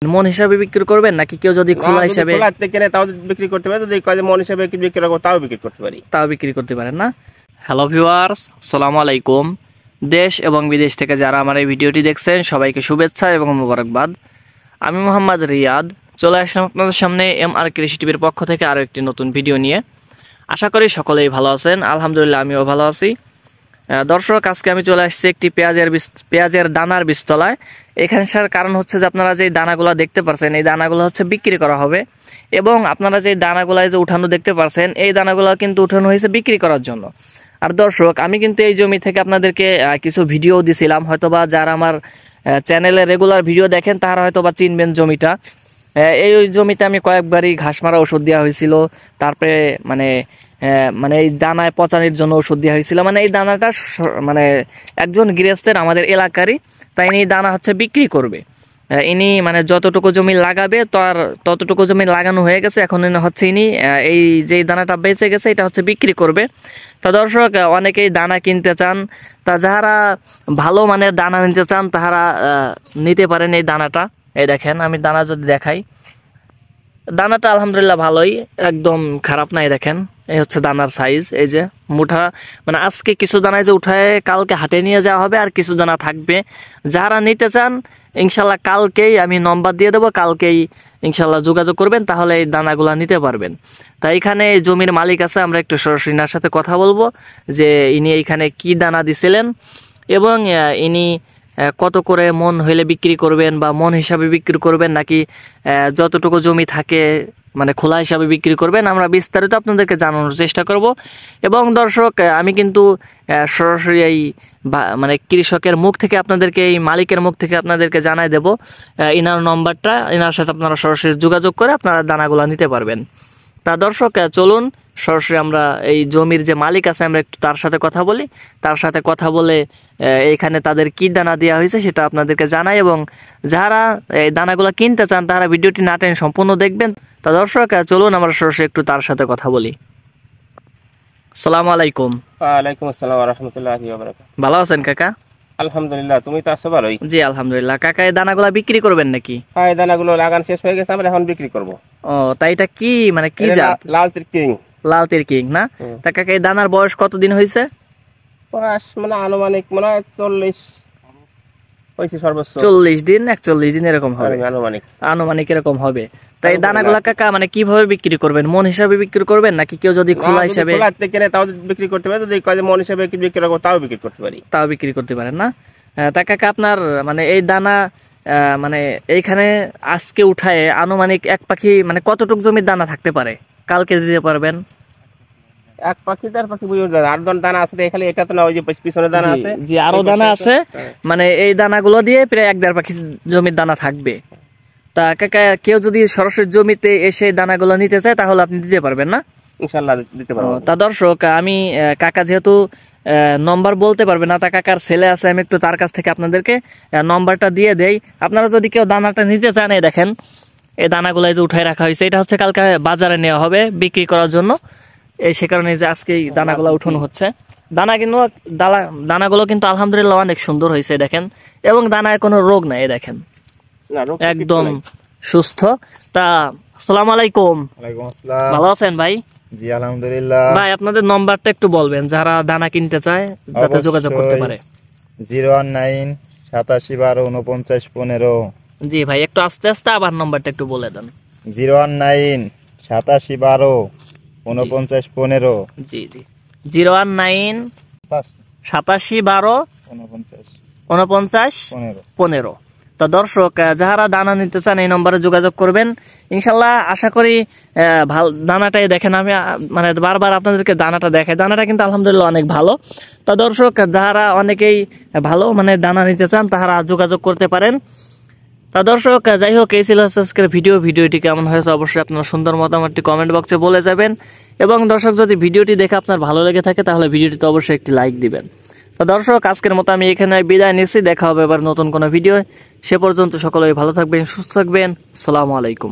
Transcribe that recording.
মন হিসাবে বিক্রি করবেন নাকি কেউ যদি খোলা হিসাবে কিনে তাও বিক্রি করতে পারে, যদি কয় যে মন হিসাবে বিক্রি করব তাও বিক্রি করতে পারি, তাও বিক্রি করতে পারেন না। হ্যালো ভিউয়ার্স, আসসালামু আলাইকুম। দেশ এবং বিদেশ থেকে যারা আমার এই ভিডিওটি দেখছেন সবাইকে শুভেচ্ছা এবং মোবারকবাদ। আমি মোহাম্মদ রিয়াদ চলে আসলাম আপনাদের সামনে MR কৃষি টিভির পক্ষ থেকে আরও একটি নতুন ভিডিও নিয়ে। আশা করি সকলেই ভালো আছেন, আলহামদুলিল্লাহ আমিও ভালো আছি। দর্শক, আজকে আমি চলে আসছি একটি পেঁয়াজের দানার বীজতলায়। এখানকার কারণ হচ্ছে যে আপনারা যে দানাগুলো দেখতে পাচ্ছেন এই দানাগুলো হচ্ছে বিক্রি করা হবে, এবং আপনারা যে দানাগুলাই যে উঠানো দেখতে পাচ্ছেন এই দানাগুলো কিন্তু উঠানো হয়েছে বিক্রি করার জন্য। আর দর্শক, আমি কিন্তু এই জমি থেকে আপনাদেরকে কিছু ভিডিও দিছিলাম, হয়তোবা যারা আমার চ্যানেলে রেগুলার ভিডিও দেখেন তারা হয়তোবা চিনবেন জমিটা। এই জমিতে আমি কয়েকবারই ঘাস মারা ওষুধ দেওয়া হয়েছিল, তারপরে মানে এই দানায় পচানির জন্য ওষুধ দেওয়া হয়েছিল। মানে এই দানাটা মানে একজন গৃহস্থের আমাদের এলাকারই, তাই ইনি দানা হচ্ছে বিক্রি করবে। ইনি মানে যতটুকু জমি লাগাবে তার ততটুকু জমি লাগানো হয়ে গেছে, এখন হচ্ছে ইনি এই যে দানাটা বেঁচে গেছে এটা হচ্ছে বিক্রি করবে। তা দর্শক, অনেকেই দানা কিনতে চান, তা যারা ভালো মানের দানা নিতে চান তারা নিতে পারেন এই দানাটা। এই দেখেন, আমি দানা যদি দেখাই, দানাটা আলহামদুলিল্লাহ ভালোই, একদম খারাপ নাই। দেখেন, এই হচ্ছে দানার সাইজ। এই যে মুঠা, মানে আজকে কিছু দানায় যে উঠায় কালকে হাটে নিয়ে যাওয়া হবে, আর কিছু দানা থাকবে। যারা নিতে চান ইনশাল্লাহ কালকেই আমি নম্বর দিয়ে দেবো, কালকেই ইনশাল্লাহ যোগাযোগ করবেন, তাহলে এই দানাগুলো নিতে পারবেন। তাই এখানে জমির মালিক আছে, আমরা একটু সরাসরি ইনার সাথে কথা বলবো যে ইনি এইখানে কি দানা দিছিলেন এবং ইনি কত করে মন হইলে বিক্রি করবেন, বা মন হিসাবে বিক্রি করবেন নাকি যতটুকু জমি থাকে মানে খোলা হিসাবে বিক্রি করবেন, আমরা বিস্তারিত আপনাদেরকে জানানোর চেষ্টা করব। এবং দর্শক, আমি কিন্তু সরাসরি এই মানে কৃষকের মুখ থেকে আপনাদেরকে, এই মালিকের মুখ থেকে আপনাদেরকে জানাই দেব ইনার নম্বরটা, ইনার সাথে আপনারা সরাসরি যোগাযোগ করে আপনারা দানাগুলো নিতে পারবেন। তা দর্শক, চলুন সরাসরি আমরা এই জমির যে মালিক আছে আমরা একটু তার সাথে কথা বলি, তার সাথে কথা বলে এইখানে তাদের কি দানা দেওয়া হয়েছে সেটা আপনাদেরকে জানাই, এবং যারা এই দানাগুলো কিনতে চান তারা ভিডিওটি না টেনে সম্পূর্ণ দেখবেন। তা দর্শক, চলুন আমরা সরাসরি একটু তার সাথে কথা বলি। আসসালামু আলাইকুম। ওয়ালাইকুম আসসালাম ওয়া রাহমাতুল্লাহি ওয়া বারাকাতুহু। ভালো আছেন কাকা? আলহামদুলিল্লাহ, তুমি তো আছো ভালোই? জি আলহামদুলিল্লাহ। কাকা, এই দানাগুলো বিক্রি করবেন নাকি? হ্যাঁ, এই দানাগুলো লাগান শেষ হয়ে গেছে, আমরা এখন বিক্রি করব। ও তাই, এটা কি মানে কি জাত? লাল কিং। লাল কিং না? তা কাকা, এই দানার বয়স কতদিন হয়েছে? বয়স মানে আনুমানিক মনে হয় 40 হয়েছে, সর্বোচ্চ 40 দিন 41 দিন এরকম হবে, আনুমানিক এরকম হবে। তাই দানাগুলা কাকা মানে কিভাবে বিক্রি করবেন? মন হিসাবে বিক্রি করবেন নাকি কেউ যদি খোলা হিসাবে কিনে তাও বিক্রি করতে পারে, যদি কয় যে মন হিসাবে বিক্রি করব তাও বিক্রি করতে পারি, তাও বিক্রি করতে পারেন না? তা কাকা, আপনার মানে এই দানা মানে এইখানে আজকে উঠায় আনুমানিক এক পাখি মানে কতটুক জমির দানা থাকতে পারে কালকে দিতে পারবেন? এক পাখি তার পাখি বুঝে যায়, 8 দানা আছে খালি, এটা তো না, ওই যে পিছনে দানা আছে, জি আরো দানা আছে, মানে এই দানাগুলো দিয়ে প্রায় 1.5 পাখি জমির দানা থাকবে। তা কাকা, কেউ যদি সরাসরি জমিতে এসে দানাগুলো নিতে চায় তাহলে আপনি দিতে পারবেন না? ইনশাআল্লাহ দিতে পারবো। তা দর্শক, আমি কাকা যেহেতু নম্বর বলতে পারবে না, তা কাকার ছেলে আছে, আমি একটু তার কাছ থেকে আপনাদেরকে নম্বরটা দিয়ে দেই। আপনারা যদি কেউ দানাটা নিতে চান, এই দেখেন এই দানাগুলো যে উঠায় রাখা হয়েছে, এটা হচ্ছে কালকে বাজারে নেওয়া হবে বিক্রি করার জন্য। সে কারণে যে আজকে এই দানাগুলো উঠানো হচ্ছে। দানাগুলো কিন্তু আলহামদুলিল্লাহ অনেক সুন্দর হয়েছে দেখেন, এবং দানায় কোনো রোগ নাই, দেখেন একদম সুস্থ। তা আসসালামু আলাইকুম। ওয়ালাইকুম আসসালাম। ভালো আছেন ভাই? জি আলহামদুলিল্লাহ। ভাই, আপনাদের নম্বরটা একটু বলবেন যারা দানা কিনতে চায় যাতে যোগাযোগ করতে পারে। 019 87 12 49 15। জি ভাই, একটু আস্তে আস্তে আবার নম্বরটা একটু বলে দেন। 019 87 12 49 15। জি জি, 019 87 12 49 15। তো দর্শক, যারা দানা নিতে চান এই নম্বরে যোগাযোগ করবেন ইনশাল্লাহ। আশা করি ভালো দানাটাই দেখেন, আমি মানে বারবার আপনাদেরকে দানাটা দেখাই, দানাটা কিন্তু আলহামদুলিল্লাহ অনেক ভালো। তো দর্শক, যারা অনেকেই ভালো মানে দানা নিতে চান তারা যোগাযোগ করতে পারেন। তা দর্শক, যাই হোক, এই ছিল আজকের ভিডিওটি কেমন হয়েছে অবশ্যই আপনার সুন্দর মতামতটি কমেন্ট বক্সে বলে যাবেন। এবং দর্শক, যদি ভিডিওটি দেখে আপনার ভালো লেগে থাকে তাহলে ভিডিওটিতে অবশ্যই একটি লাইক দিবেন। তো দর্শক, আজকের মতো আমি এখানে বিদায় নিচ্ছি, দেখা হবে এবার নতুন কোনো ভিডিও। সে পর্যন্ত সকলেই ভালো থাকবেন, সুস্থ থাকবেন। আসসালামু আলাইকুম।